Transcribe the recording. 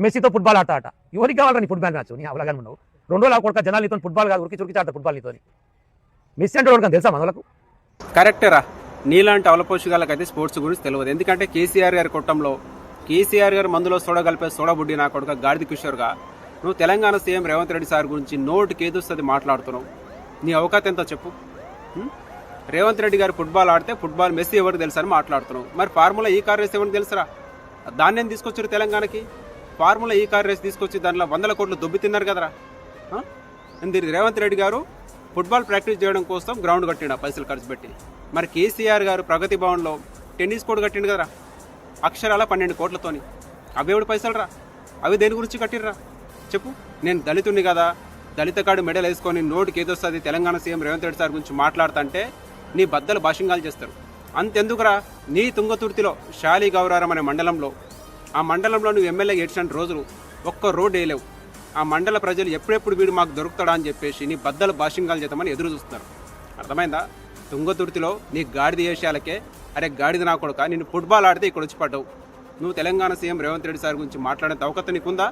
మెస్సీతో football ఆట ఎవరికి కావాలని ఫుట్బాల్ మ్యాచ్ నీ అవలాగా ఉన్నావు 2 రోజులు కొడుక జనాలు నీతో ఫుట్బాల్ కాదు ఉరికి చురికి ఆడతారు ఫుట్బాల్ నీతో. మెస్సీ అంటే వాడికి తెలుసా మనలకు? కరెక్టేరా, నీలాంటి అవలపోషకాలకైతే స్పోర్ట్స్ గురించి తెలియదు. ఎందుకంటే కేసీఆర్ గారి కొట్టంలో కేసీఆర్ గారు మందులో సోడా కలిపే సోడా బుడ్డి నా కొడుక గాడిద కిషోర్గా నువ్వు తెలంగాణ సీఎం రేవంత్ రెడ్డి సార్ గురించి నోటికి ఏదొస్తుంది మాట్లాడుతున్నావు. నీ అవకాశం ఎంతో చెప్పు. రేవంత్ రెడ్డి గారు ఫుట్బాల్ ఆడితే ఫుట్బాల్ మెస్సీ ఎవరికి తెలుసా అని మాట్లాడుతున్నావు. మరి ఫార్ములా ఈ కార్ రేస్ ఎవరికి తెలుసురా? దాన్ని ఏం తీసుకొచ్చారు తెలంగాణకి? ఫార్ములా ఈ కార్ రేస్ తీసుకొచ్చి దాంట్లో 100 కోట్లు దొబ్బి తిన్నారు కదరా. రేవంత్ రెడ్డి గారు ఫుట్బాల్ ప్రాక్టీస్ చేయడం కోసం గ్రౌండ్ కట్టిండు పైసలు ఖర్చు పెట్టి. మరి కేసీఆర్ గారు ప్రగతి భవన్లో టెన్నిస్ కోర్టు కట్టిండు కదరా అక్షరాల 12 కోట్లతోని. అవి ఎవడు పైసలు రా? అవి దేని గురించి కట్టిర్రా చెప్పు. నేను దళితుడిని కదా, దళిత కాడు మెడల్ వేసుకొని నోటికి ఏదొస్తుంది తెలంగాణ సీఎం రేవంత్ రెడ్డి సార్ గురించి మాట్లాడుతుంటే నీ బద్దలు భాషంగాలు చేస్తారు. అంతెందుకురా, నీ తుంగతుర్తిలో శాలి గౌరారం అనే మండలంలో ఆ మండలంలో నువ్వు ఎమ్మెల్యే ఏడ్చిన రోజులు ఒక్క రోడ్డు వేయలేవు. ఆ మండల ప్రజలు ఎప్పుడెప్పుడు వీడు మాకు దొరుకుతాడా అని చెప్పేసి నీ బద్దలు భాషంగాలు చేద్దామని ఎదురు చూస్తున్నారు. అర్థమైందా? తుంగతుర్తిలో నీ గాడిద ఏషియాలకే అరే గాడిద నా కొడుక నిన్ను ఫుట్బాల్ ఆడితే ఇక్కడ వచ్చి పడ్డావు. నువ్వు తెలంగాణ సీఎం రేవంత్ రెడ్డి సార్ గురించి మాట్లాడే అవకాశం నీకుందా?